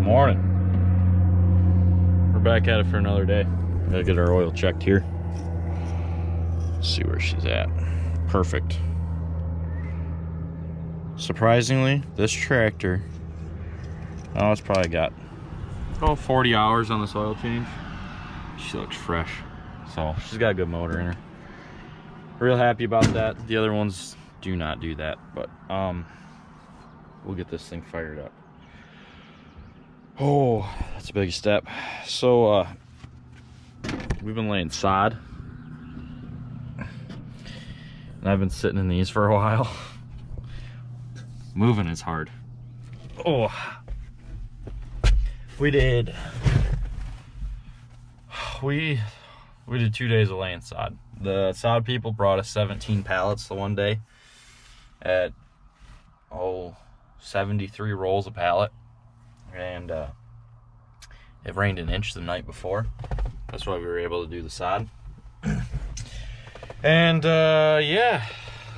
Morning. We're back at it for another day. Gotta get our oil checked here. Let's see where she's at. Perfect. Surprisingly, this tractor, oh, it's probably got 40 hours on this oil change. She looks fresh. So she's got a good motor in her. Real happy about that. The other ones do not do that, but we'll get this thing fired up. Oh, that's a big step. So we've been laying sod, and I've been sitting in these for a while. Moving is hard. Oh, we did 2 days of laying sod. The sod people brought us 17 pallets the one day at 73 rolls a pallet. And it rained an inch the night before. That's why we were able to do the sod. And yeah,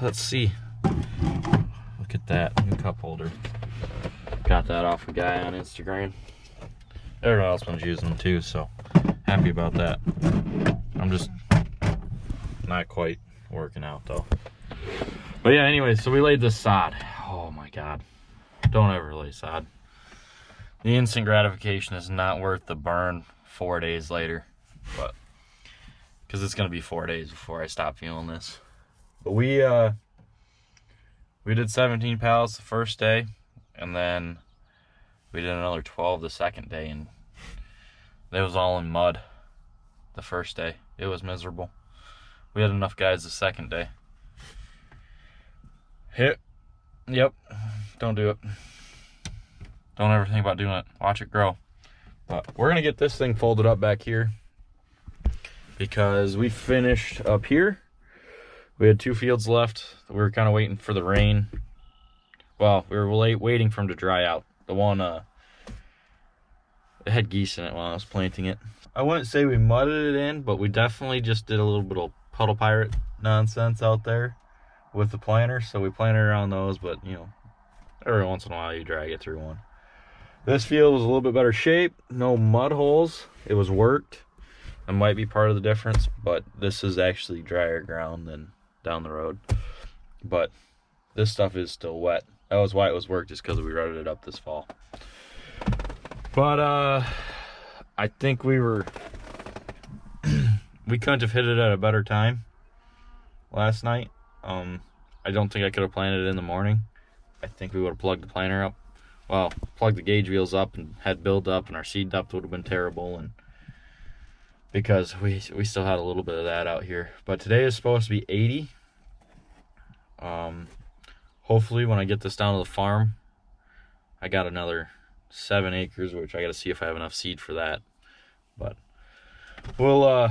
let's see. Look at that new cup holder. Got that off a guy on Instagram. Everyone else was using them too, so happy about that. I'm just not quite working out though. But yeah, anyway, so we laid this sod. Oh my God, don't ever lay sod. The instant gratification is not worth the burn 4 days later, but because it's gonna be 4 days before I stop feeling this. But we did 17 pallets the first day, and then we did another 12 the second day, and it was all in mud the first day. It was miserable. We had enough guys the second day. Yep, don't do it. Don't ever think about doing it. Watch it grow. But we're gonna get this thing folded up back here because we finished up here. We had 2 fields left. We were kind of waiting for the rain. Well, we were waiting for them to dry out. The one, it had geese in it while I was planting it. I wouldn't say we mudded it in, but we definitely just did a little bit of puddle pirate nonsense out there with the planter. So we planted around those, but you know, every once in a while you drag it through one. This field was a little bit better shape, no mud holes. It was worked. That might be part of the difference, but this is actually drier ground than down the road. But this stuff is still wet. That was why it was worked, just because we rutted it up this fall. But I think we couldn't have hit it at a better time last night. I don't think I could have planted it in the morning. I think we would have plugged the planter up. Well, plug the gauge wheels up and had build up, and our seed depth would have been terrible, and because we still had a little bit of that out here. But today is supposed to be 80. Hopefully when I get this down to the farm, I got another 7 acres, which I got to see if I have enough seed for that. But we'll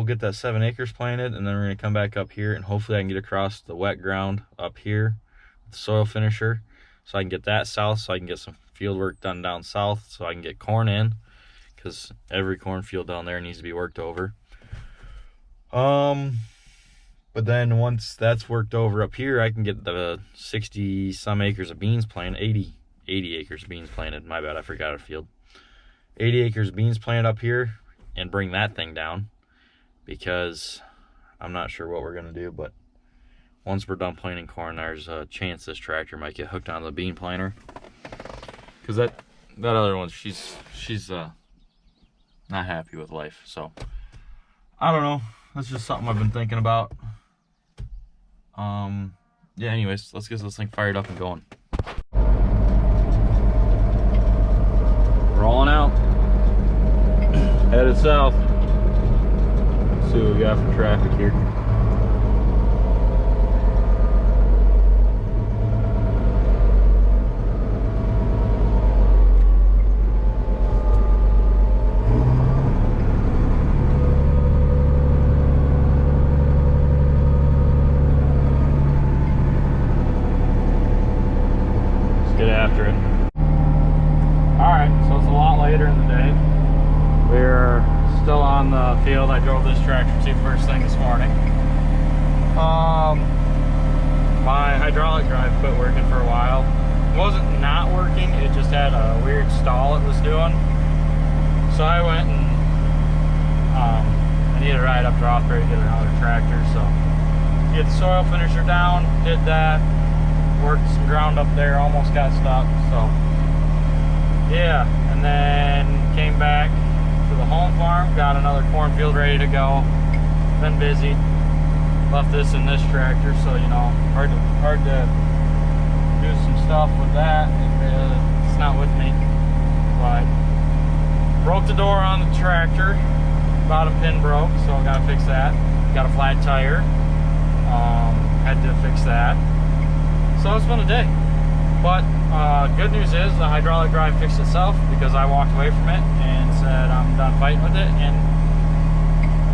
get that 7 acres planted, and then we're gonna come back up here, and hopefully I can get across the wet ground up here with the soil finisher, so I can get that south, so I can get some field work done down south, so I can get corn in, because every cornfield down there needs to be worked over. But then once that's worked over up here, I can get the 60 some acres of beans planted, 80 acres of beans planted. My bad, I forgot a field. 80 acres of beans planted up here, and bring that thing down, because I'm not sure what we're gonna do, but once we're done planting corn, there's a chance this tractor might get hooked onto the bean planter, because that other one, she's not happy with life. So I don't know, that's just something I've been thinking about. Yeah, anyways, let's get this thing fired up and going. Rolling out, headed south. Let's see what we got for traffic here. After it. Alright, so it's a lot later in the day. We're still on the field I drove this tractor to first thing this morning. My hydraulic drive quit working for a while. wasn't not working, it just had a weird stall it was doing. So I went and I needed to ride up to Rothbury to get another tractor, so get the soil finisher down, did that, worked some ground up there, almost got stuck, so yeah. And then came back to the home farm, got another cornfield ready to go, been busy, left this in this tractor, so you know, hard to do some stuff with that if it's not with me. But broke the door on the tractor, bottom pin broke, so I gotta fix that. Got a flat tire, had to fix that. So it's been a day. But good news is the hydraulic drive fixed itself because I walked away from it and said I'm done fighting with it, and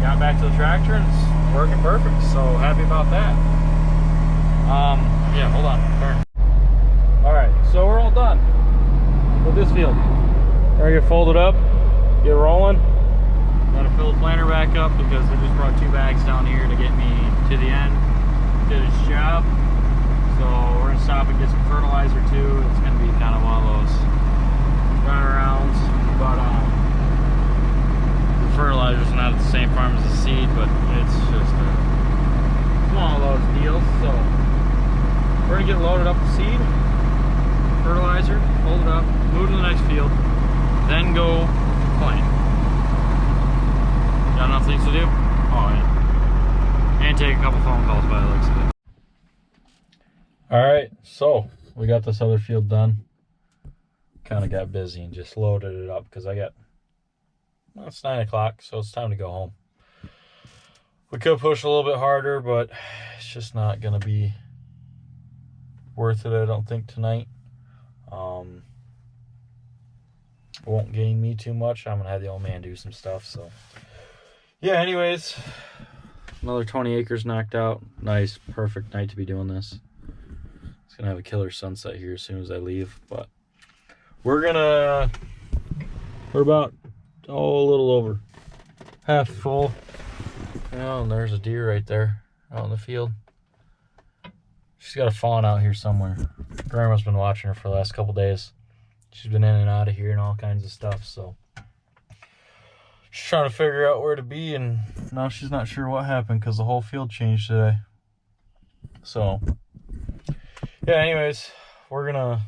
got back to the tractor and it's working perfect. So happy about that. Yeah, hold on. Turn. All right, so we're all done with this field. Ready to get folded up, get rolling. Gotta fill the planter back up because I just brought 2 bags down here to get me to the end. Did its job. So we're gonna stop and get some fertilizer too. It's gonna be kind of one of those runarounds, but the fertilizer's not at the same farm as the seed, but it's just one of those deals. So we're gonna get loaded up with seed, fertilizer, hold it up, move to the next field, then go plant. Got enough things to do? Oh yeah. And take a couple phone calls by the looks of it. Alright, so we got this other field done. Kind of got busy and just loaded it up because well, it's 9 o'clock, so it's time to go home. We could push a little bit harder, but it's just not going to be worth it, I don't think, tonight. Won't gain me too much. I'm going to have the old man do some stuff, so. Yeah, anyways, another 20 acres knocked out. Nice, perfect night to be doing this. It's going to have a killer sunset here as soon as I leave, but we're about, a little over half full. Oh, and there's a deer right there out in the field. She's got a fawn out here somewhere. Grandma's been watching her for the last couple days. She's been in and out of here and all kinds of stuff, so she's trying to figure out where to be, and now she's not sure what happened because the whole field changed today. So yeah, anyways, we're gonna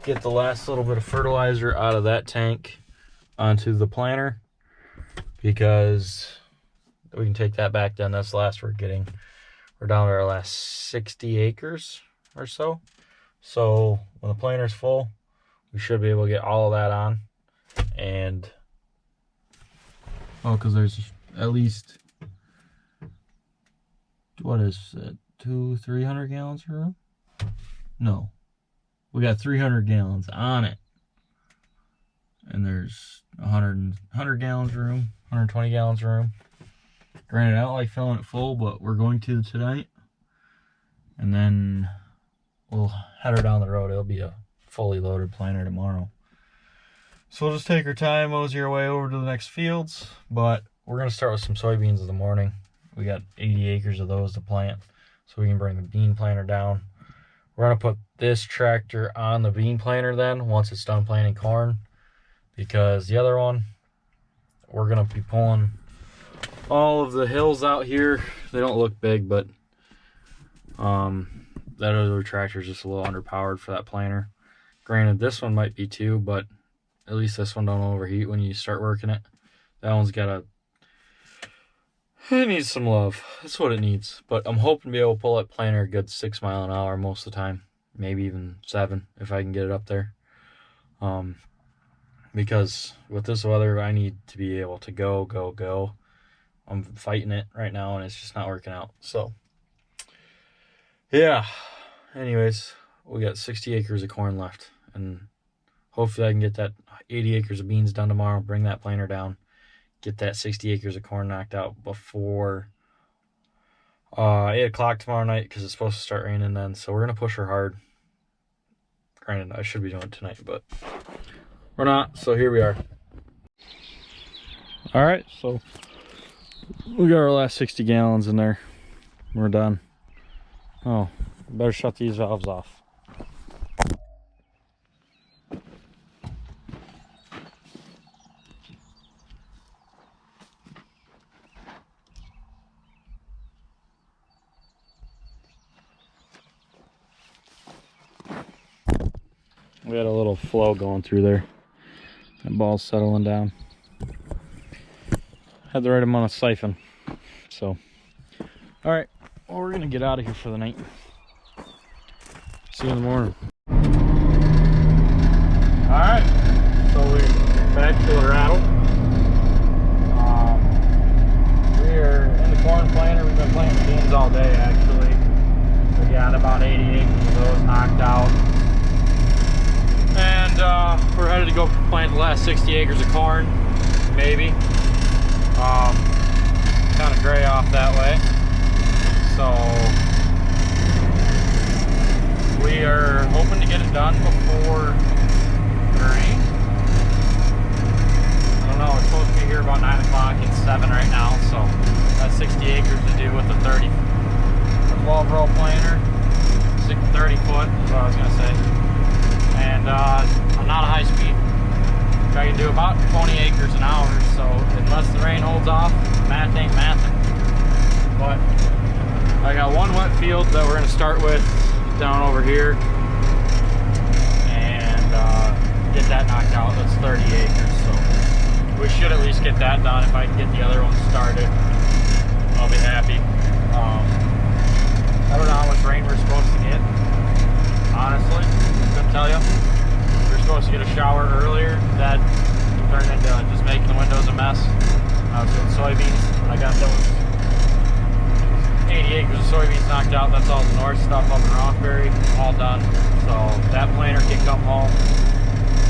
get the last little bit of fertilizer out of that tank onto the planter because we can take that back then. That's the last we're getting. We're down to our last 60 acres or so. So when the planter's full, we should be able to get all of that on. And because there's at least, what is it, 300 gallons of room? No, we got 300 gallons on it, and there's 100 gallons of room, 120 gallons of room. Granted, I don't like filling it full, but we're going to tonight, and then we'll head her down the road. It'll be a fully loaded planter tomorrow. So we'll just take our time, mosey our way over to the next fields, but we're going to start with some soybeans in the morning. We got 80 acres of those to plant, so we can bring the bean planter down. We're going to put this tractor on the bean planter then, once it's done planting corn, because the other one, we're going to be pulling all of the hills out here. They don't look big, but that other tractor is just a little underpowered for that planter. Granted, this one might be too, but at least this one don't overheat when you start working it. That one's got it needs some love. That's what it needs. But I'm hoping to be able to pull that planter a good 6 miles an hour most of the time. Maybe even 7 if I can get it up there. Because with this weather, I need to be able to go. I'm fighting it right now, and it's just not working out. So, yeah. Anyways, we got 60 acres of corn left, and hopefully I can get that 80 acres of beans done tomorrow, bring that planter down, get that 60 acres of corn knocked out before 8 o'clock tomorrow night, because it's supposed to start raining then. So we're going to push her hard. Granted, I should be doing it tonight, but we're not, so here we are. All right, so we got our last 60 gallons in there. We're done. Oh, better shut these valves off. We had a little flow going through there. That ball's settling down. Had the right amount of siphon. So, all right. Well, we're gonna get out of here for the night. See you in the morning. All right. So we're back to the rattle. We're in the corn planter. We've been planting beans all day, actually. We got about 80 acres of those knocked out. And we're headed to go plant the last 60 acres of corn, maybe. Kind of gray off that way. So we are hoping to get it done before 3. I don't know, we're supposed to be here about 9 o'clock. It's 7 right now, so that's 60 acres to do with the 12 row planter. 30 foot is what I was gonna say. And I'm not a high speed. I can do about 20 acres an hour, so unless the rain holds off, math ain't mathing. But I got one wet field that we're gonna start with down over here and get that knocked out. That's 30 acres, so we should at least get that done. If I can get the other one started, I'll be happy. I don't know how much rain we're supposed to get, honestly. Couldn't tell you. We were supposed to get a shower earlier. That turned into just making the windows a mess. I was doing soybeans. I got those 80 acres of soybeans knocked out. That's all the north stuff up in Rothbury. All done. So that planter can come home.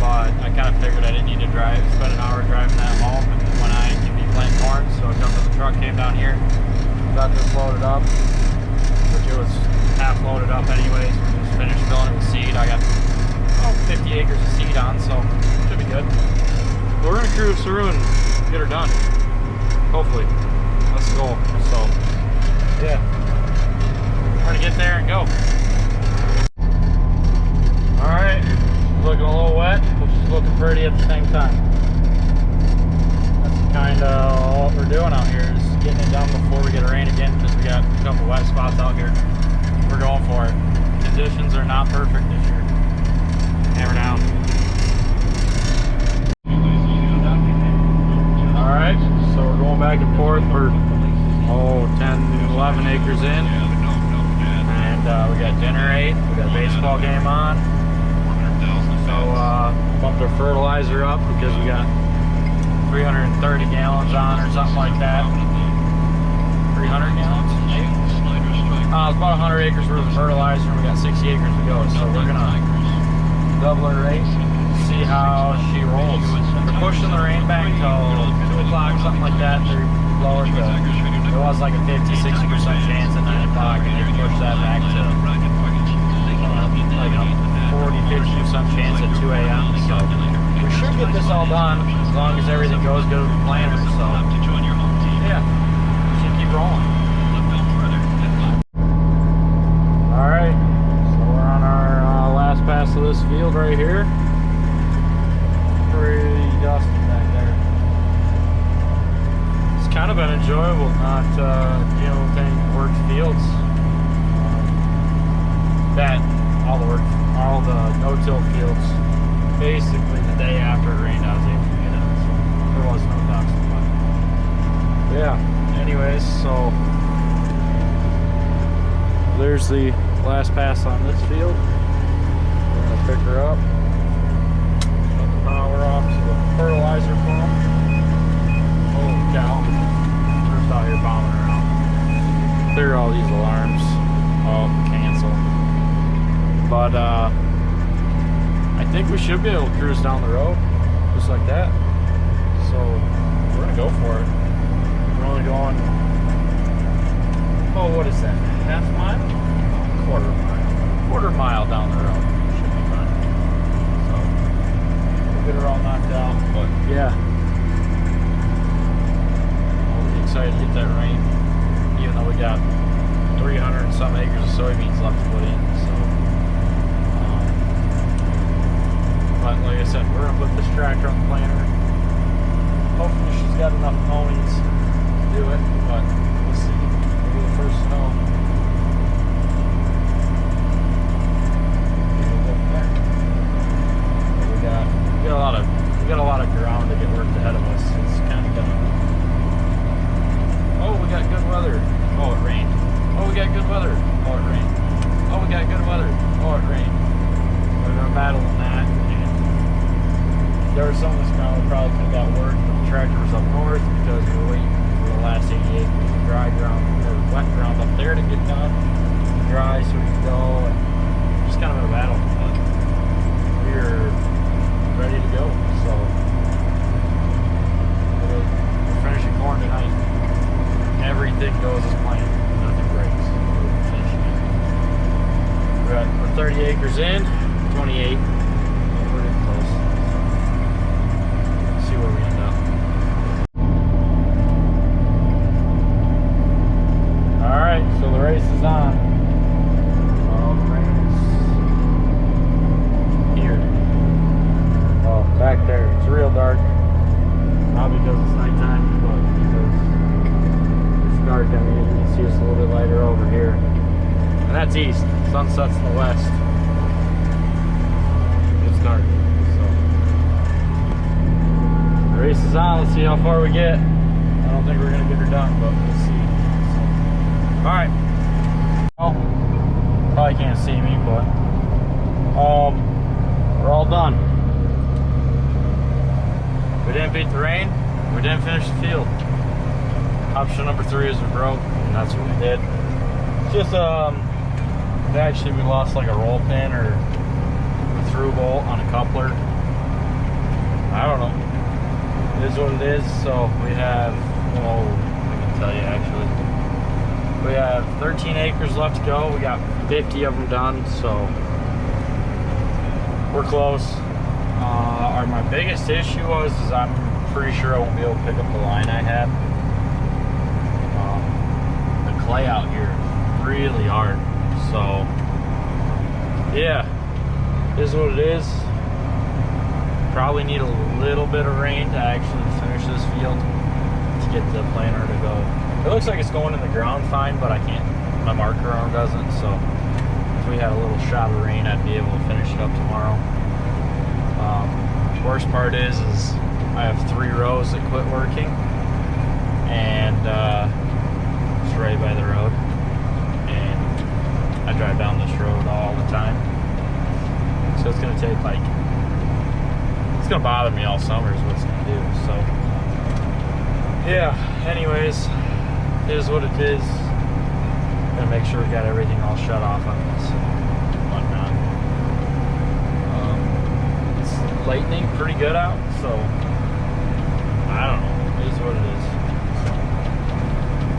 But I kind of figured I didn't need to spend an hour driving that home when I can be planting corn. So I jumped in the truck, came down here, got this loaded up. Which it was half loaded up anyways. Just finished filling it with seed. I got 50 acres of seed on, so should be good. But we're gonna cruise through and get her done. Hopefully. That's the goal. So yeah. We're gonna get there and go. Alright. Looking a little wet, which is looking pretty at the same time. That's kinda what we're doing out here, is getting it done before we get a rain again, because we got a couple wet spots out here. We're going for it. Conditions are not perfect this year. Hammer down. Alright, so we're going back and forth. We're 10, 11 acres in. And we got dinner ate. We got a baseball game on. So bumped our fertilizer up because we got 330 gallons on or something like that. 300 gallons, maybe? It's about 100 acres worth of fertilizer, and we got 60 acres to go. So we're gonna double her rate, see how she rolls. We're pushing the rain back till 2 o'clock, something like that. They're lowered to, there was like a 50-60% chance at 9 o'clock, and they pushed that back to like a 40-50% chance at 2 a.m. So we should get this all done as long as everything goes good with the planter. So yeah, should keep rolling. All right, so we're on our last pass of this field right here. Pretty dusty back there. It's kind of been enjoyable not dealing with any worked fields. All the no-till fields. Basically, the day after it rained, I was able to get it. So there was no ducks. But yeah. Anyways, so there's the last pass on this field. We're gonna pick her up. Shut the power off to the fertilizer pump. Holy cow! We're just out here bombing around. Clear all these alarms. Oh, cancel. But I think we should be able to cruise down the road just like that. So we're gonna go for it. We're only going, oh, what is that? Half mile? Quarter mile down the road. Should be fine. So we'll get her all knocked out. But yeah, I'll be excited to get that rain, even though we got 300 and some acres of soybeans left to put in. So but like I said, we're gonna put this tractor on the planter. Hopefully she's got enough ponies to do it, but we'll see. Maybe the first snow. Maybe we'll go from there. got a lot of ground to get worked ahead of us. It's kind of done. Oh, we got good weather. Oh, it rained. Oh, we got good weather. Oh, it rained. Oh, we got good weather. Oh, it rained. We're gonna battle on that. And there was some of this ground we probably could have got work, but the tractor was up north because we were waiting for the last 80 acres of dry ground or wet ground up there to get done. Dry so we could go. And just kind of in a battle, but we're ready to go. So we're finishing corn tonight. Everything goes as planned. Nothing breaks. We're finishing it. We're 30 acres in, 28. We're getting close. See where we end up. All right, so the race is on. The rain is here. Oh, back there, it's real dark. Not because it's nighttime, but because it's dark. I mean, you can see us a little bit lighter over here. And that's east. Sun sets in the west. It's dark. So the race is on. Let's see how far we get. I don't think we're gonna get her done, but we'll see. So, all right. Oh, probably can't see me, but we're all done. We didn't beat the rain. We didn't finish the field. Option number 3 is we broke, and that's what we did. Just actually we lost like a roll pin or a through bolt on a coupler. I don't know. It is what it is. So we have, well, I can tell you actually. We have 13 acres left to go. We got 50 of them done, so we're close. My biggest issue is I'm pretty sure I won't be able to pick up the line I had. The clay out here is really hard. So yeah, it is what it is. Probably need a little bit of rain to actually finish this field to get the planter to go. It looks like it's going in the ground fine, but I can't, my marker arm doesn't. So if we had a little shot of rain, I'd be able to finish it up tomorrow. Worst part is I have 3 rows that quit working, and it's right by the road, and I drive down this road all the time, so it's gonna take like, it's gonna bother me all summer is what it's gonna do. So yeah, anyways, it is what it is. Gonna make sure we got everything all shut off on this and whatnot. It's lightning pretty good out, so I don't know, it is what it is. So,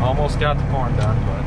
almost got the corn done, but